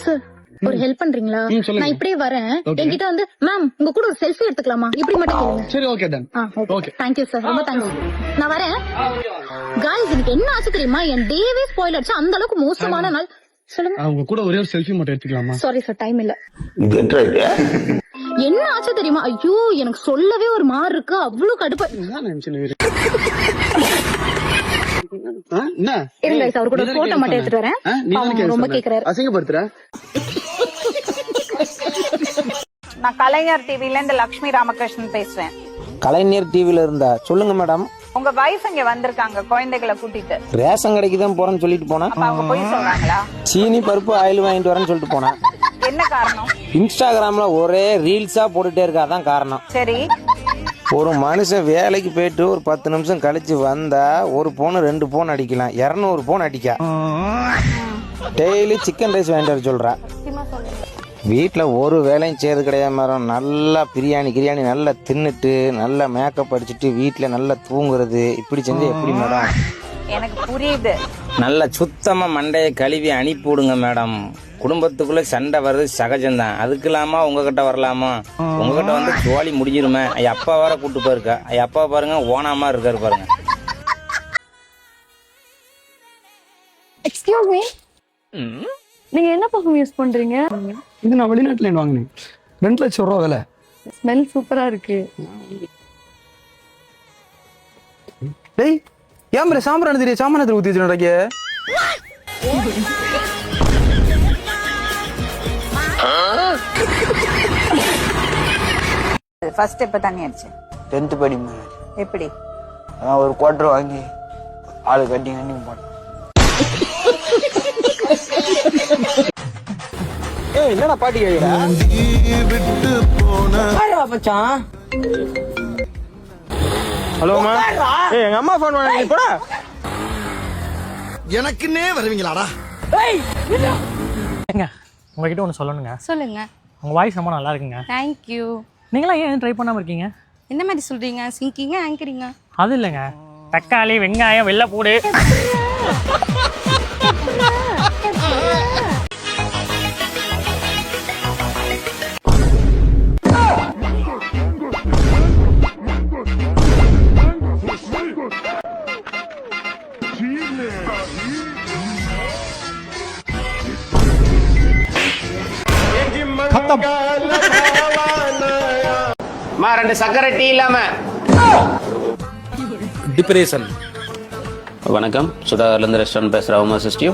Sir ஒரு help பண்றீங்களா? நான் இப்படியே வரேன், என்கிட்ட வந்து மேம் உங்க கூட ஒரு செல்ஃபி எடுத்துக்கலாமா, இப்படி மட்டும் கேளுங்க. சரி okay done. Okay thank you sir, ரொம்ப தேங்க்ஸ். நான் வரேன். गाइस எனக்கு என்ன ஆச்சு தெரியுமா, என் டேவே ஸ்பாயில் ஆச்சு. அந்த அளவுக்கு மோசமான நாள். சொல்லுங்க. அவங்க கூட ஒரே ஒரு செல்ஃபி மட்டும் எடுத்துக்கலாமா? சாரி சார், டைம் இல்ல. என்ன ஆச்சு தெரியுமா? ஐயோ எனக்கு சொல்லவே ஒரு மாதிரி இருக்கு, அவ்வளவு கடுப்பு. இருங்க அவர் கூட போட்டோ மட்டும் எடுத்துட்டு வரேன். ரொம்ப கேக்குறாரு. அசிங்கப்படுத்துற. நான் கலைஞர் டிவில இருந்து லட்சுமி ராமகிருஷ்ணன் பேசுறேன். கலைஞர் டிவில இருந்தா சொல்லுங்க மேடம். உங்க வைஃப் இங்க வந்திருக்காங்க குழந்தைகளை கூட்டிட்டு. ரேஷன் கடைக்கு தான் போறேன்னு சொல்லிட்டு போனா. அவங்க போய் சொல்றாங்களா? சீனி பருப்பு ஆயில் வாங்கிட்டு வரேன்னு சொல்லிட்டு போனா. என்ன காரணம்? இன்ஸ்டாகிராம்ல ஒரே ரீல்ஸா போட்டுட்டே இருக்காதான் காரணம். சரி, ஒரு மனுஷன் வேலைக்கு போயிட்டு ஒரு 10 நிமிஷம் கழிச்சு வந்தா ஒரு போன் 2 போன் அடிக்கலாம், 200 போன் அடிக்கா. டெய்லி சிக்கன் ரைஸ் வாங்கிட்டு வர சொல்றா. வீட்டுல ஒரு வேலையும் செய்யறது கிடையாது மேடம். நல்லா பிரியாணி நல்லா தின்னுட்டு நல்லா மேக்கப் அடிச்சுட்டு வீட்டுல நல்லா தூங்குறது, இப்படி செஞ்சு எப்படி மேடம்? எனக்கு புரியுது. நல்ல சுத்தமா மண்டையை கழுவி அனுப்பி விடுங்க மேடம். குடும்பத்துக்குள்ள சண்டை வர்றது சகஜம்தான். அதுக்கு இல்லாம உங்ககிட்ட வரலாமா? உங்ககிட்ட வந்து ஜோலி முடிஞ்சிருமே. அப்பா வேற கூட்டு போயிருக்கா. அப்பா பாருங்க ஓனாமா இருக்காரு பாருங்க. எக்ஸ்கியூஸ் மீ, நீங்க என்ன பர்ஃப்யூம் யூஸ் பண்றீங்க? இது நான் வெளிநாட்டுல வாங்கினேன். 2 லட்சம் ரூபா விலை. ஸ்மெல் சூப்பரா இருக்கு. டேய் ஏன் ப்ரோ சாம்பிராணி தெரிய சாமானத்தை ஊத்தி வச்சுடா. ஃபர்ஸ்ட் எப்ப தண்ணி அடிச்சு? 10th படிமா. எப்படி? ஒரு குவார்டர் வாங்கி ஆளு கட்டி போனேன். என்னடா பாட்டி கேக்குறா? ஹலோமா. எங்க அம்மா போன் பண்ணி போடா. எனக்குன்னே வருவீங்களாடா? உங்ககிட்ட ஒன்று சொல்லணுங்க. சொல்லுங்க. உங்க வாய்ஸ் ரொம்ப நல்லா இருக்குங்க. Thank you. நீங்களாம் ஏன் ட்ரை பண்ணாம இருக்கீங்க? என்ன மாதிரி சொல்றீங்க? சிங்கிங்க ஆங்கரிங்க? அது இல்லைங்க, தக்காளி வெங்காயம் வெள்ளைப்பூடு. மா 2 சக்கரை டீ இல்லாம. டிப்ரெஷன். வணக்கம், சுதாகர்லேருந்து ரெஸ்டாரண்ட் பேசுகிறேன். How may assist you?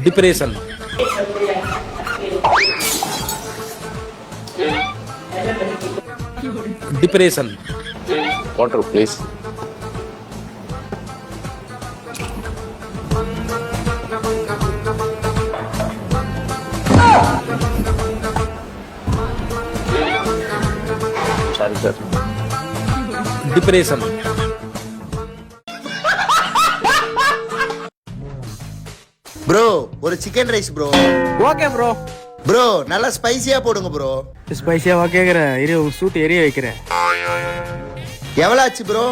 Depression. Depression. Water please. Sorry sir. Depression. Bro ஒரு chicken rice bro. Okay bro. Bro நல்லா ஸ்பைசியா போடுங்க ப்ரோ. ஸ்பைசியாவா கேக்குற? இரு சூட் எரிய வைக்கிறேன். எவ்வளவு ஆச்சு ப்ரோ?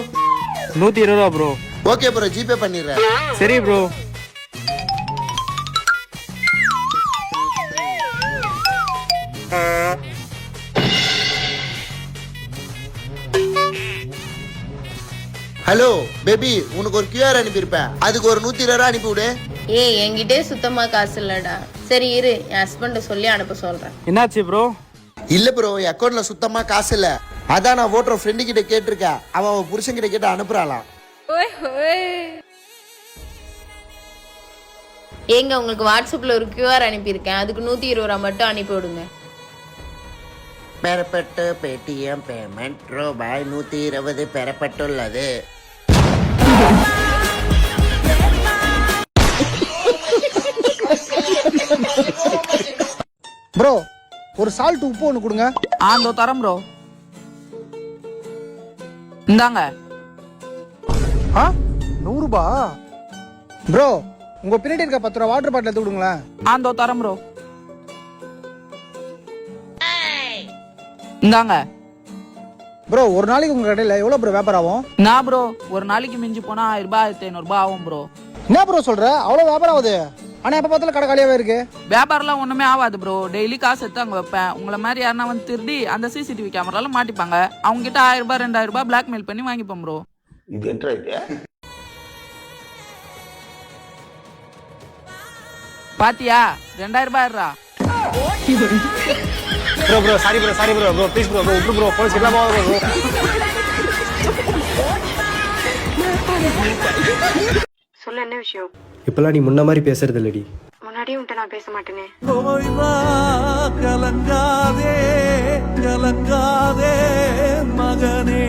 120 ரூபா ப்ரோ. ஓகே ப்ரோ, ஜிபே பண்ணிடுறேன். சரி ப்ரோ. ஹலோ பேபி, உனக்கு ஒரு QR அனுப்பியிருப்பேன், அதுக்கு ஒரு 120 ரூபா அனுப்பி விடு. ஏய் என்கிட்டே சுத்தமா காசு இல்லடா. சரி இரு, என் ஹஸ்பண்ட சொல்லி அனுப்ப சொல்றேன். என்னாச்சு ப்ரோ? இல்ல ப்ரோ, என் அக்கௌண்ட்ல சுத்தமா காசு இல்ல. அதான் நான் ஓட்டுற ஃப்ரெண்டு கிட்ட கேட்டிருக்கேன். அவன் புருஷன் கிட்ட கேட்டு அனுப்புறாளாம். ஏங்க உங்களுக்கு வாட்ஸ்அப்ல ஒரு QR அனுப்பியிருக்கேன், அதுக்கு 120 ரூபா மட்டும் அனுப்பி விடுங்க. பெறப்பட்டு பேடிஎம் பேமெண்ட் ரூபாய் 120 பெறப்பட்டுள்ளது. ப்ரோ ஒரு சால்ட் உப்பு ஒன்று கொடுங்க. ஆந்தோ தரம் ப்ரோ. இந்தாங்க. 100 ரூபா. ப்ரோ உங்க பின்னாடி இருக்க 10 ரூபா வாட்டர் பாட்டில் எடுத்து கொடுங்களேன். ஆந்தோ தரம் ப்ரோ. இந்தாங்க. ப்ரோ ஒரு நாளைக்கு உங்க கடையில் எவ்வளோ ப்ரோ வியாபாரம் ஆகும்? நான் ப்ரோ ஒரு நாளைக்கு மிஞ்சி போனா 1000 ரூபாய் 1500 ரூபாய் ஆகும் ப்ரோ. என்ன ப்ரோ சொல்ற? அவ்வளோ வியாபாரம் ஆகுது? ஆனா எப்ப பார்த்தாலும் கடை காலியாவே இருக்கு. வியாபாரம்லாம் ஒண்ணுமே ஆகாது ப்ரோ. டெய்லி காசு எடுத்து அங்க வைப்பேன். உங்களை மாதிரி யாருன்னா வந்து திருடி அந்த சிசிடிவி கேமரால மாட்டிப்பாங்க. அவங்க கிட்ட 1000 ரூபாய் 2000 ரூபாய் பிளாக்மெயில் பண்ணி வாங்கிப்போம் ப்ரோ. இது என்ன இது? பாத்தியா 2000 ரூபாய் இருடா. Bro bro sorry bro bro please bro bro bro police எல்லாம் போகாத ப்ரோ. சொல்ல என்ன விஷயம்? இப்பெல்லாம் நீ முன்ன மாதிரி பேசுறது இல்லடி. முன்னாடியே உன்ட்ட நான் பேச மாட்டேனே. கலங்காதே கலங்காதே மகனே